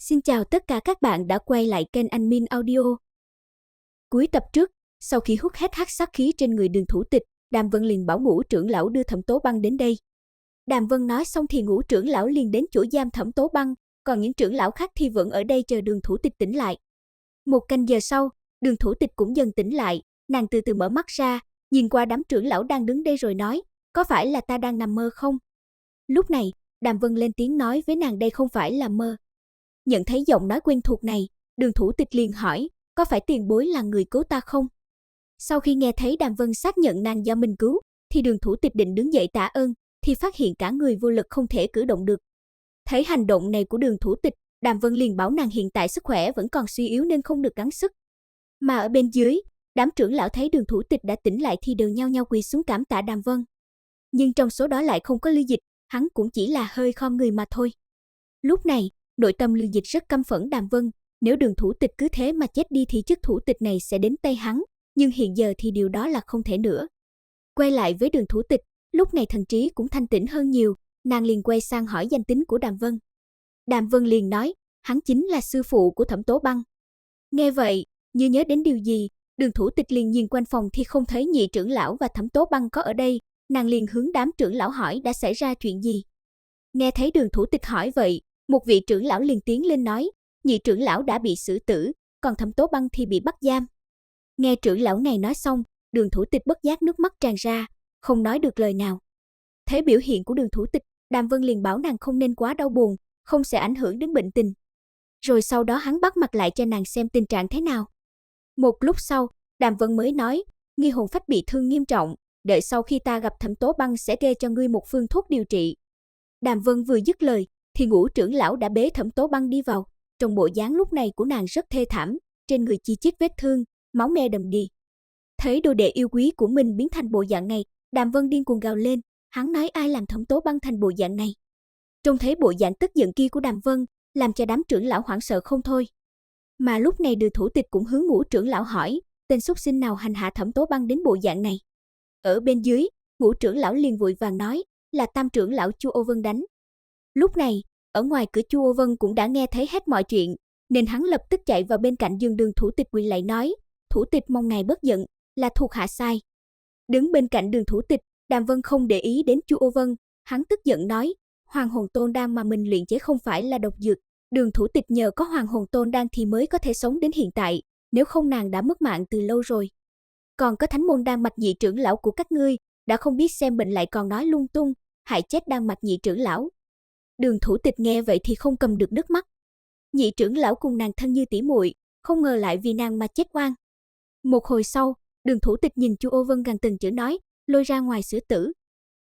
Xin chào tất cả các bạn đã quay lại kênh Anh Min Audio. Cuối tập trước, sau khi hút hết hắc sát khí trên người Đường thủ tịch, Đàm Vân liền bảo Ngũ trưởng lão đưa Thẩm Tố Băng đến đây. Đàm Vân nói xong thì Ngũ trưởng lão liền đến chỗ giam Thẩm Tố Băng, còn những trưởng lão khác thì vẫn ở đây chờ Đường thủ tịch tỉnh lại. Một canh giờ sau, Đường thủ tịch cũng dần tỉnh lại, nàng từ từ mở mắt ra, nhìn qua đám trưởng lão đang đứng đây rồi nói, có phải là ta đang nằm mơ không? Lúc này, Đàm Vân lên tiếng nói với nàng đây không phải là mơ. Nhận thấy giọng nói quen thuộc này, Đường thủ tịch liền hỏi, có phải tiền bối là người cứu ta không? Sau khi nghe thấy Đàm Vân xác nhận nàng do mình cứu, thì Đường thủ tịch định đứng dậy tạ ơn, thì phát hiện cả người vô lực không thể cử động được. Thấy hành động này của Đường thủ tịch, Đàm Vân liền bảo nàng hiện tại sức khỏe vẫn còn suy yếu nên không được gắng sức. Mà ở bên dưới, đám trưởng lão thấy Đường thủ tịch đã tỉnh lại thì đều nhao nhao quỳ xuống cảm tạ Đàm Vân. Nhưng trong số đó lại không có Lưu Dịch, hắn cũng chỉ là hơi khom người mà thôi. Lúc này, nội tâm Lưu Dịch rất căm phẫn Đàm Vân, nếu Đường thủ tịch cứ thế mà chết đi thì chức thủ tịch này sẽ đến tay hắn, nhưng hiện giờ thì điều đó là không thể nữa. Quay lại với Đường thủ tịch, lúc này thần trí cũng thanh tĩnh hơn nhiều, nàng liền quay sang hỏi danh tính của Đàm Vân. Đàm Vân liền nói, hắn chính là sư phụ của Thẩm Tố Băng. Nghe vậy, như nhớ đến điều gì, Đường thủ tịch liền nhìn quanh phòng thì không thấy nhị trưởng lão và Thẩm Tố Băng có ở đây, nàng liền hướng đám trưởng lão hỏi đã xảy ra chuyện gì. Nghe thấy Đường thủ tịch hỏi vậy, một vị trưởng lão liền tiến lên nói, nhị trưởng lão đã bị xử tử, còn Thẩm Tố Băng thì bị bắt giam. Nghe trưởng lão này nói xong, Đường thủ tịch bất giác nước mắt tràn ra, không nói được lời nào. Thấy biểu hiện của Đường thủ tịch, Đàm Vân liền bảo nàng không nên quá đau buồn, không sẽ ảnh hưởng đến bệnh tình. Rồi sau đó hắn bắt mạch lại cho nàng xem tình trạng thế nào. Một lúc sau, Đàm Vân mới nói, nghi hồn phách bị thương nghiêm trọng, đợi sau khi ta gặp Thẩm Tố Băng sẽ kê cho ngươi một phương thuốc điều trị. Đàm Vân vừa dứt lời, thì Ngũ trưởng lão đã bế Thẩm Tố Băng đi vào. Trong bộ dáng lúc này của nàng rất thê thảm, trên người chi chít vết thương, máu me đầm đìa. Thấy đồ đệ yêu quý của mình biến thành bộ dạng này, Đàm Vân điên cuồng gào lên, hắn nói ai làm Thẩm Tố Băng thành bộ dạng này. Trông thấy bộ dạng tức giận kia của Đàm Vân, làm cho đám trưởng lão hoảng sợ không thôi. Mà lúc này Đường thủ tịch cũng hướng Ngũ trưởng lão hỏi, tên súc sinh nào hành hạ Thẩm Tố Băng đến bộ dạng này. Ở bên dưới, Ngũ trưởng lão liền vội vàng nói, là Tam trưởng lão Chu Ô Vân đánh. Lúc này, ở ngoài cửa Chu Ô Vân cũng đã nghe thấy hết mọi chuyện, nên hắn lập tức chạy vào bên cạnh giường Đường thủ tịch quỳ lạy nói, thủ tịch mong ngài bớt giận, là thuộc hạ sai. Đứng bên cạnh Đường thủ tịch, Đàm Vân không để ý đến Chu Ô Vân, hắn tức giận nói, Hoàng hồn tôn đan mà mình luyện chế không phải là độc dược, Đường thủ tịch nhờ có Hoàng hồn tôn đan thì mới có thể sống đến hiện tại, nếu không nàng đã mất mạng từ lâu rồi. Còn có thánh môn đan mạch nhị trưởng lão của các ngươi, đã không biết xem bệnh lại còn nói lung tung, hại chết đan mạch nhị trưởng lão. Đường thủ tịch nghe vậy thì không cầm được nước mắt. Nhị trưởng lão cùng nàng thân như tỉ muội, không ngờ lại vì nàng mà chết oan. Một hồi sau, Đường thủ tịch nhìn Chu Ô Vân gần từng chữ nói, lôi ra ngoài xử tử.